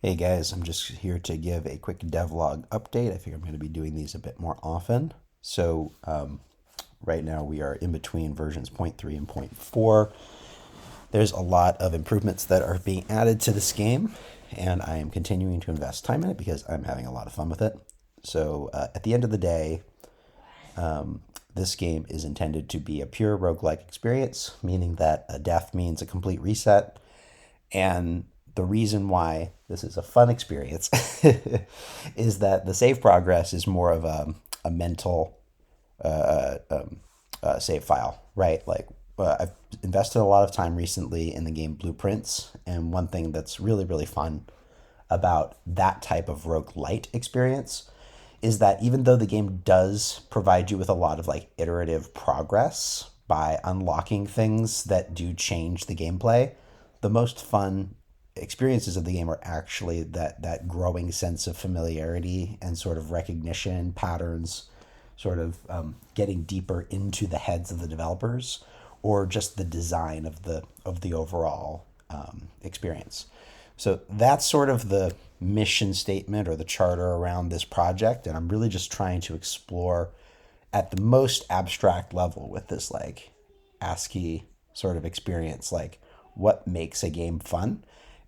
Hey guys, I'm just here to give a quick devlog update. I think I'm going to be doing these a bit more often. Right now we are in between versions zero point 0.3 and zero point 0.4. There's a lot of improvements that are being added to this game, and I am continuing to invest time in it because I'm having a lot of fun with it. At the end of the day, this game is intended to be a pure roguelike experience, meaning that a death means a complete reset. And the reason why this is a fun experience is that the save progress is more of a mental save file, right? I've invested a lot of time recently in the game Blueprints, and one thing that's really, really fun about that type of roguelite experience is that even though the game does provide you with a lot of like iterative progress by unlocking things that do change the gameplay, the most fun experiences of the game are actually that growing sense of familiarity and sort of recognition patterns, sort of getting deeper into the heads of the developers, or just the design of the overall experience. So that's sort of the mission statement or the charter around this project, and I'm really just trying to explore at the most abstract level with this like ASCII sort of experience, like what makes a game fun.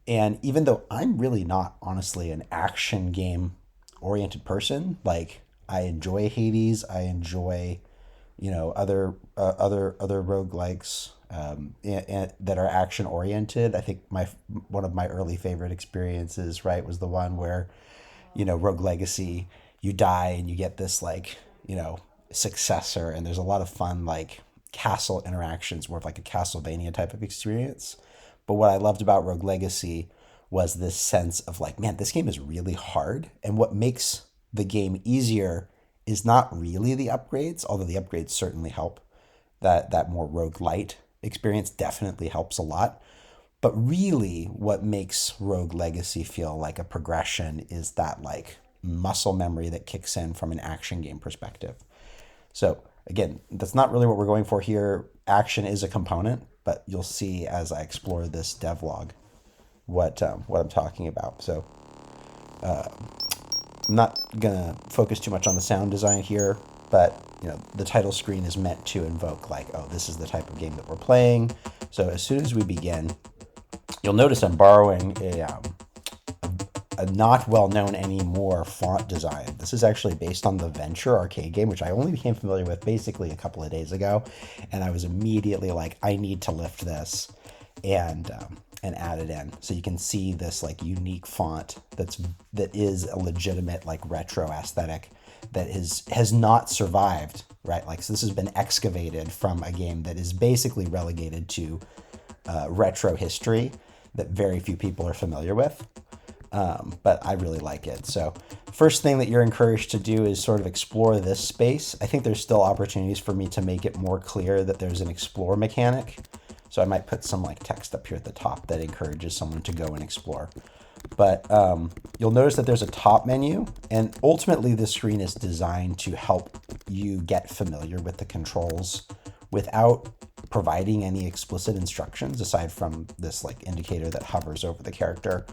And even though I'm really not honestly an action game oriented person, like I enjoy Hades, I enjoy other roguelikes that are action oriented. I think my one of my early favorite experiences, right, was the one where Rogue Legacy, you die and you get this like successor, and there's a lot of fun like castle interactions, more of like a Castlevania type of experience. But what I loved about Rogue Legacy was this sense of like, man, this game is really hard. And what makes the game easier is not really the upgrades, although the upgrades certainly help. That more roguelite experience definitely helps a lot. But really, what makes Rogue Legacy feel like a progression is that like muscle memory that kicks in from an action game perspective. So again, that's not really what we're going for here. Action is a component, but you'll see as I explore this devlog what I'm talking about. So I'm not gonna focus too much on the sound design here, but the title screen is meant to invoke like, oh, this is the type of game that we're playing. So as soon as we begin, you'll notice I'm borrowing a not well known anymore font design. This is actually based on the Venture arcade game, which I only became familiar with basically a couple of days ago, and I was immediately like, I need to lift this and add it in. So you can see this like unique font that is a legitimate like retro aesthetic that has not survived, right? Like, so this has been excavated from a game that is basically relegated to retro history that very few people are familiar with. But I really like it. So first thing that you're encouraged to do is sort of explore this space. I think there's still opportunities for me to make it more clear that there's an explore mechanic. So I might put some like text up here at the top that encourages someone to go and explore. But you'll notice that there's a top menu, and ultimately this screen is designed to help you get familiar with the controls without providing any explicit instructions aside from this like indicator that hovers over the character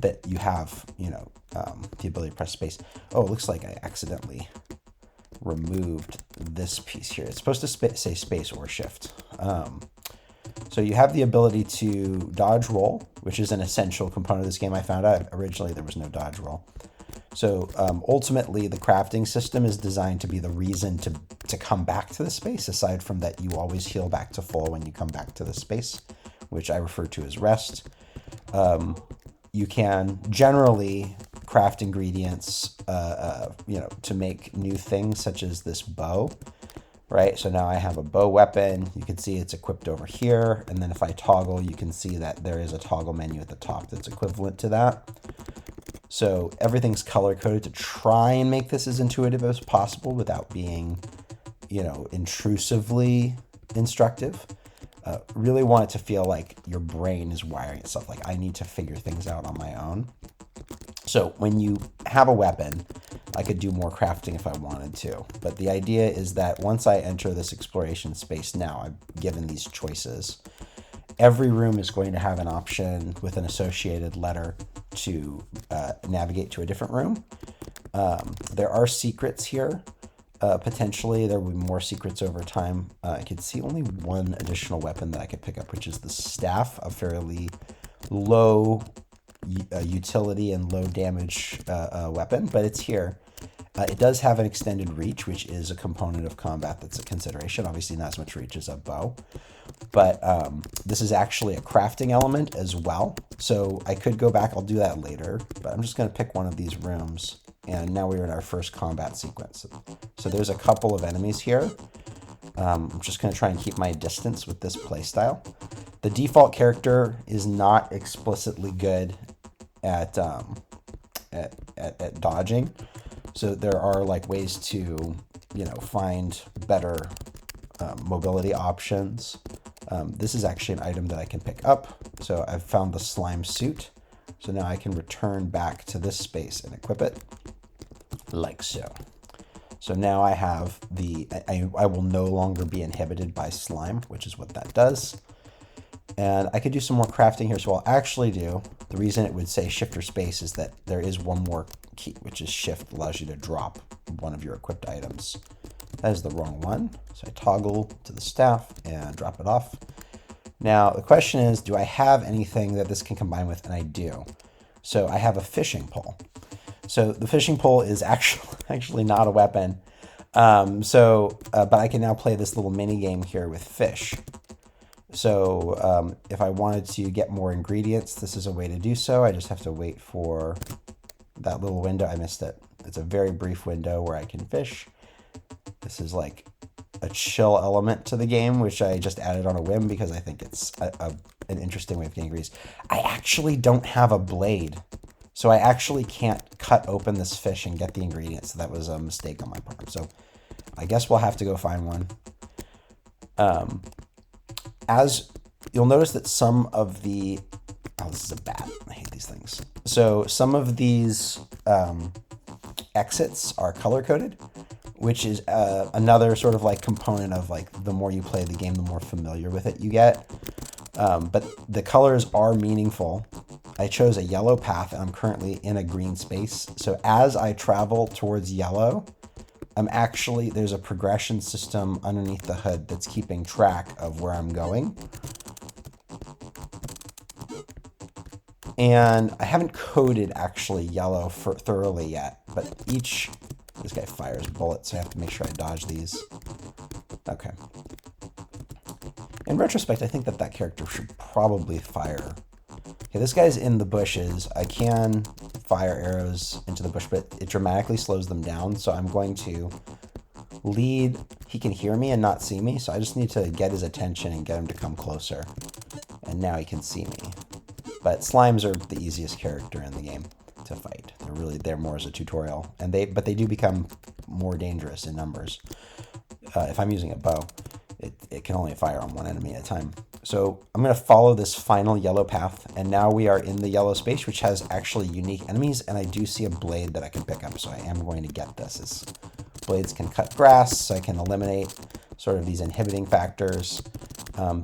that you have, the ability to press space. Oh, it looks like I accidentally removed this piece here. It's supposed to say space or shift. So you have the ability to dodge roll, which is an essential component of this game. I found out originally there was no dodge roll. So ultimately, the crafting system is designed to be the reason to come back to the space, aside from that you always heal back to full when you come back to the space, which I refer to as rest. You can generally craft ingredients, to make new things, such as this bow, right? So now I have a bow weapon. You can see it's equipped over here. And then if I toggle, you can see that there is a toggle menu at the top that's equivalent to that. So everything's color coded to try and make this as intuitive as possible without being, intrusively instructive. Really want it to feel like your brain is wiring itself. Like, I need to figure things out on my own. So when you have a weapon, I could do more crafting if I wanted to. But the idea is that once I enter this exploration space now, I'm given these choices. Every room is going to have an option with an associated letter to navigate to a different room. There are secrets here. Potentially, there will be more secrets over time. I could see only one additional weapon that I could pick up, which is the staff, a fairly low utility and low damage weapon, but it's here. It does have an extended reach, which is a component of combat that's a consideration. Obviously, not as much reach as a bow, but this is actually a crafting element as well. So I could go back. I'll do that later, but I'm just going to pick one of these rooms. And now we're in our first combat sequence. So there's a couple of enemies here. I'm just going to try and keep my distance with this playstyle. The default character is not explicitly good at dodging. So there are like ways to, find better mobility options. This is actually an item that I can pick up. So I've found the slime suit. So now I can return back to this space and equip it like so. So now I have I will no longer be inhibited by slime, which is what that does. And I could do some more crafting here. So I'll actually do, the reason it would say shift or space is that there is one more key, which is shift, allows you to drop one of your equipped items. That is the wrong one. So I toggle to the staff and drop it off. Now the question is, do I have anything that this can combine with? And I do. So I have a fishing pole. So the fishing pole is actually not a weapon. But I can now play this little mini game here with fish. So if I wanted to get more ingredients, this is a way to do so. I just have to wait for that little window. I missed it. It's a very brief window where I can fish. This is like a chill element to the game, which I just added on a whim because I think it's an interesting way of getting ingredients. I actually don't have a blade, so I actually can't cut open this fish and get the ingredients. So that was a mistake on my part. So I guess we'll have to go find one. As you'll notice that some of the, this is a bat. I hate these things. So some of these exits are color coded, which is another sort of like component of like the more you play the game, the more familiar with it you get. But the colors are meaningful. I chose a yellow path and I'm currently in a green space. So as I travel towards yellow, there's a progression system underneath the hood that's keeping track of where I'm going. And I haven't coded actually yellow thoroughly yet, but this guy fires bullets, so I have to make sure I dodge these. Okay. In retrospect, I think that character should probably fire. Okay, this guy's in the bushes. I can fire arrows into the bush, but it dramatically slows them down. So I'm going to lead. He can hear me and not see me. So I just need to get his attention and get him to come closer. And now he can see me. But slimes are the easiest character in the game to fight. They're more as a tutorial, but they do become more dangerous in numbers. If I'm using a bow, it can only fire on one enemy at a time. So I'm going to follow this final yellow path, and now we are in the yellow space, which has actually unique enemies, and I do see a blade that I can pick up, so I am going to get this. Blades can cut grass, so I can eliminate sort of these inhibiting factors.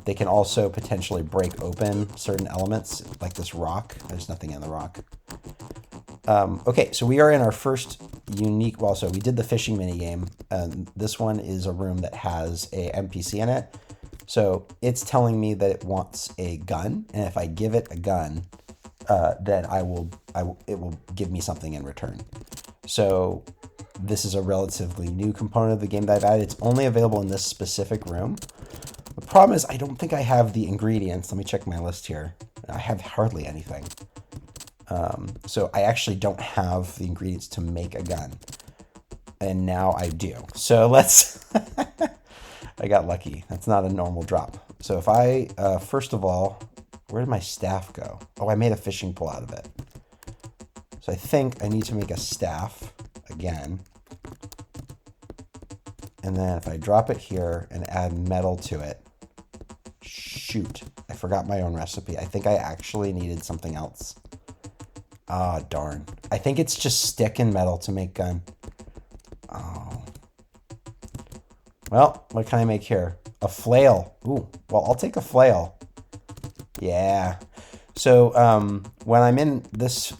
They can also potentially break open certain elements, like this rock. There's nothing in the rock. Okay, so we are in our first unique, so we did the fishing mini game. This one is a room that has a NPC in it. So it's telling me that it wants a gun, and if I give it a gun, then it will give me something in return. So this is a relatively new component of the game that I've added. It's only available in this specific room. The problem is I don't think I have the ingredients. Let me check my list here. I have hardly anything. So I actually don't have the ingredients to make a gun. And now I do. So let's... I got lucky. That's not a normal drop. So if I, first of all, where did my staff go? Oh, I made a fishing pole out of it. So I think I need to make a staff again. And then if I drop it here and add metal to it, shoot, I forgot my own recipe. I think I actually needed something else. Ah, darn. I think it's just stick and metal to make gun. Oh. Well, what can I make here? A flail. Ooh, well, I'll take a flail. Yeah. So when I'm in this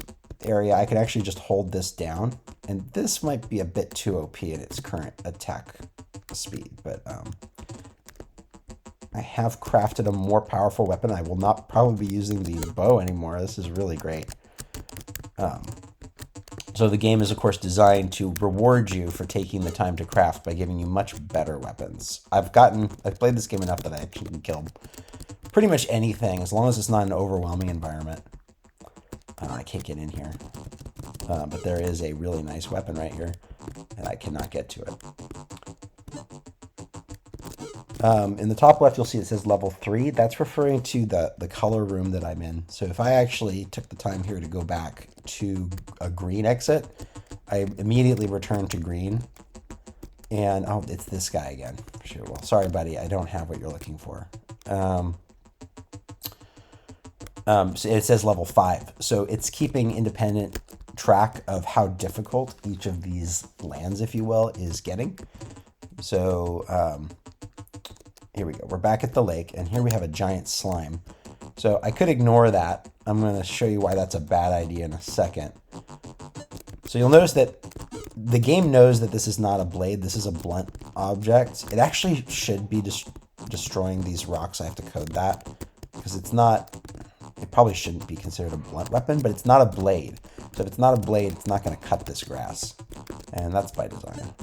area, I can actually just hold this down. And this might be a bit too OP at its current attack speed, but I have crafted a more powerful weapon. I will not probably be using the bow anymore. This is really great. So the game is, of course, designed to reward you for taking the time to craft by giving you much better weapons. I've played this game enough that I actually can kill pretty much anything as long as it's not an overwhelming environment. I can't get in here. But there is a really nice weapon right here, and I cannot get to it. In the top left, you'll see it says level 3. That's referring to the color room that I'm in. So if I actually took the time here to go back to a green exit, I immediately return to green. And, oh, it's this guy again. Sure, well, sorry, buddy. I don't have what you're looking for. So it says level 5. So it's keeping independent track of how difficult each of these lands, if you will, is getting. So here we go. We're back at the lake, and here we have a giant slime. So I could ignore that. I'm going to show you why that's a bad idea in a second. So you'll notice that the game knows that this is not a blade. This is a blunt object. It actually should be destroying these rocks. I have to code that because it's not... It probably shouldn't be considered a blunt weapon, but it's not a blade. So if it's not a blade, it's not going to cut this grass. And that's by design.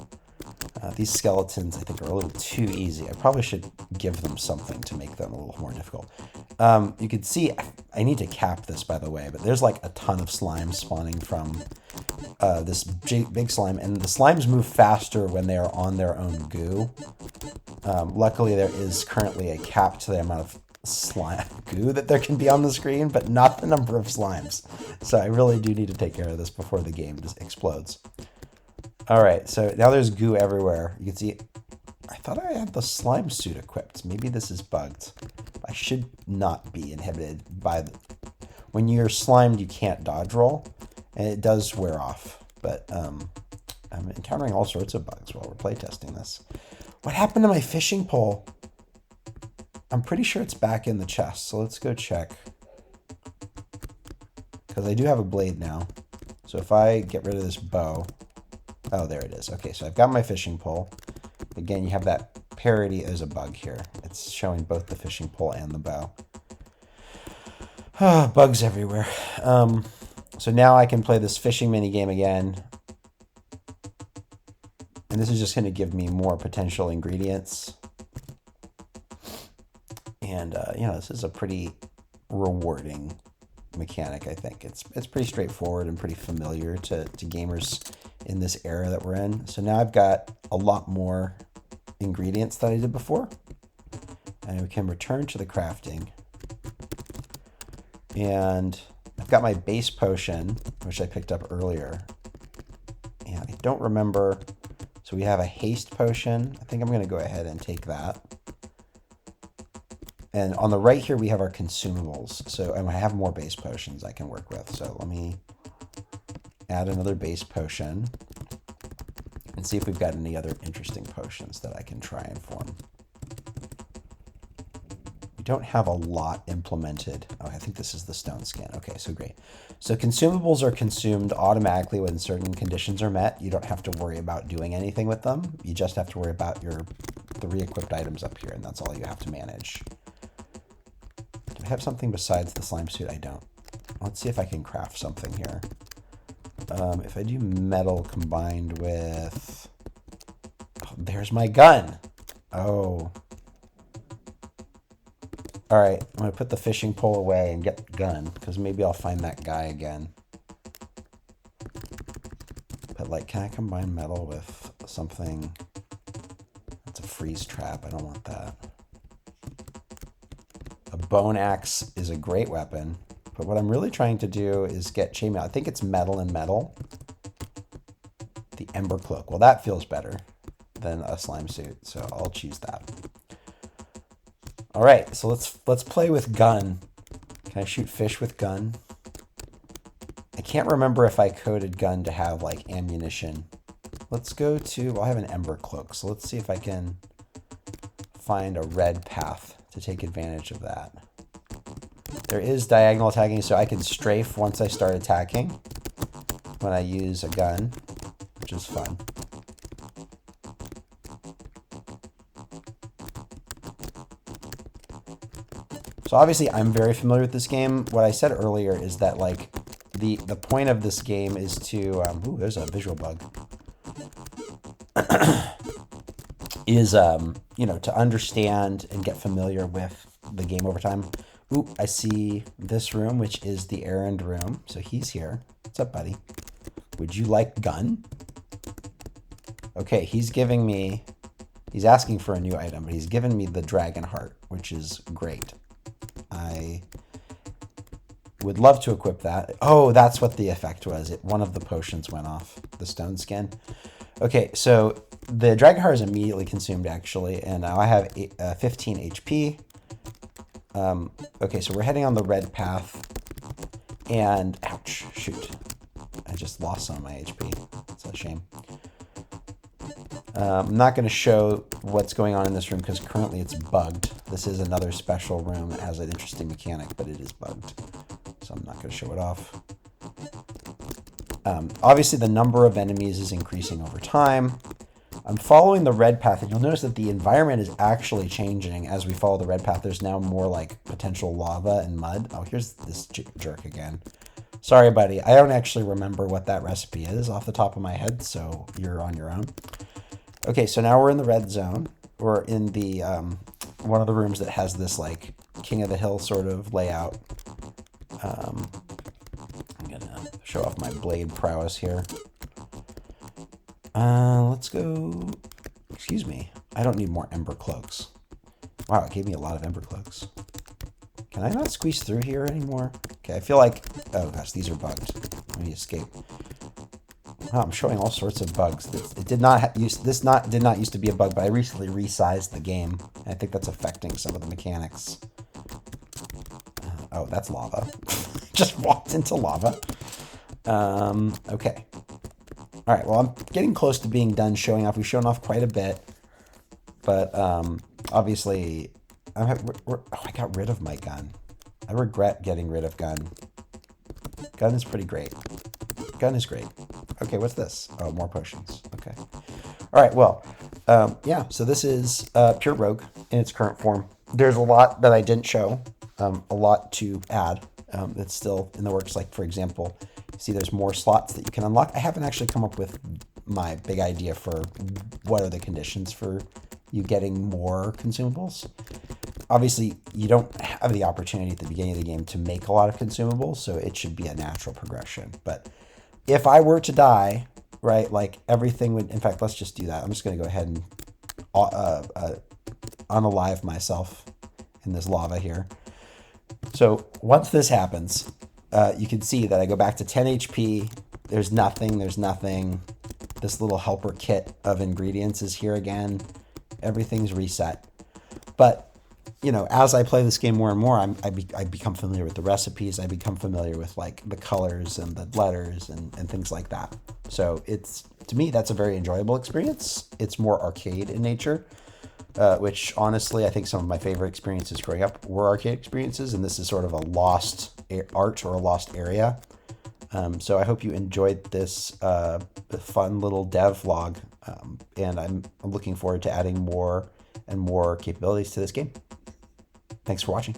These skeletons, I think, are a little too easy. I probably should give them something to make them a little more difficult. You can see, I need to cap this, by the way, but there's like a ton of slime spawning from this big slime. And the slimes move faster when they are on their own goo. Luckily, there is currently a cap to the amount of slime goo that there can be on the screen, but not the number of slimes. So I really do need to take care of this before the game just explodes. All right, so now there's goo everywhere. You can see, I thought I had the slime suit equipped. Maybe this is bugged. I should not be inhibited by when you're slimed, you can't dodge roll, and it does wear off. But I'm encountering all sorts of bugs while we're playtesting this. What happened to my fishing pole? I'm pretty sure it's back in the chest, so let's go check. Because I do have a blade now. So if I get rid of this bow... Oh, there it is. Okay, so I've got my fishing pole. Again, you have that parity as a bug here. It's showing both the fishing pole and the bow. Bugs everywhere. So now I can play this fishing mini game again. And this is just going to give me more potential ingredients. And, you know, this is a pretty rewarding mechanic, I think. It's pretty straightforward and pretty familiar to gamers in this era that we're in. So now I've got a lot more ingredients than I did before. And we can return to the crafting. And I've got my base potion, which I picked up earlier. And I don't remember. So we have a haste potion. I think I'm going to go ahead and take that. And on the right here, we have our consumables. So I have more base potions I can work with. So let me add another base potion and see if we've got any other interesting potions that I can try and form. We don't have a lot implemented. Oh, I think this is the stone skin. Okay, so great. So consumables are consumed automatically when certain conditions are met. You don't have to worry about doing anything with them. You just have to worry about your 3 equipped items up here, and that's all you have to manage. Do I have something besides the slime suit? I don't. Let's see if I can craft something here. If I do metal combined with... Oh, there's my gun. Oh. All right, I'm going to put the fishing pole away and get the gun, because maybe I'll find that guy again. But, like, can I combine metal with something? That's a freeze trap. I don't want that. A bone axe is a great weapon. But what I'm really trying to do is get chainmail. I think it's metal and metal. The ember cloak. Well, that feels better than a slime suit, so I'll choose that. All right, so let's play with gun. Can I shoot fish with gun? I can't remember if I coded gun to have like ammunition. Let's go to, well, I have an ember cloak, so let's see if I can find a red path to take advantage of that. There is diagonal attacking, so I can strafe once I start attacking when I use a gun, which is fun. So obviously I'm very familiar with this game. What I said earlier is that like the point of this game is to ooh, there's a visual bug. Is you know, to understand and get familiar with the game over time. Ooh, I see this room, which is the errand room. So he's here. What's up, buddy? Would you like gun? Okay, he's asking for a new item, but he's given me the dragon heart, which is great. I would love to equip that. Oh, that's what the effect was. One of the potions went off, the stone skin. Okay, so the dragon heart is immediately consumed, actually, and now I have 15 HP. Okay, so we're heading on the red path, and ouch, shoot. I just lost some of my HP. It's a shame. I'm not going to show what's going on in this room because currently it's bugged. This is another special room that has an interesting mechanic, but it is bugged. So I'm not going to show it off. Obviously, the number of enemies is increasing over time. I'm following the red path, and you'll notice that the environment is actually changing as we follow the red path. There's now more like potential lava and mud. Oh, here's this jerk again. Sorry, buddy. I don't actually remember what that recipe is off the top of my head, so you're on your own. Okay, so now we're in the red zone. We're in the one of the rooms that has this like King of the Hill sort of layout. I'm gonna show off my blade prowess here. Let's go. Excuse me. I don't need more ember cloaks. Wow, it gave me a lot of ember cloaks. Can I not squeeze through here anymore? Okay, I feel like. Oh gosh, these are bugged. Let me escape. Wow, I'm showing all sorts of bugs. It did not used to be a bug, but I recently resized the game. And I think that's affecting some of the mechanics. Oh, that's lava. Just walked into lava. Okay. All right, well, I'm getting close to being done showing off. We've shown off quite a bit, but obviously, I got rid of my gun. I regret getting rid of gun. Gun is pretty great. Gun is great. Okay, what's this? Oh, more potions. Okay. All right, well, yeah, so this is Pure Rogue in its current form. There's a lot that I didn't show, a lot to add that's still in the works. Like, for example, see there's more slots that you can unlock. I haven't actually come up with my big idea for what are the conditions for you getting more consumables. Obviously, you don't have the opportunity at the beginning of the game to make a lot of consumables, so it should be a natural progression. But if I were to die, right, like everything would, in fact, let's just do that. I'm just going to go ahead and unalive myself in this lava here. So once this happens, you can see that I go back to 10 HP. There's nothing. This little helper kit of ingredients is here again. Everything's reset. But, you know, as I play this game more and more, I become familiar with the recipes. I become familiar with like the colors and the letters and things like that. So it's, to me, that's a very enjoyable experience. It's more arcade in nature, which honestly, I think some of my favorite experiences growing up were arcade experiences. And this is sort of a lost art or a lost area. So I hope you enjoyed this fun little devlog. And I'm looking forward to adding more and more capabilities to this game. Thanks for watching.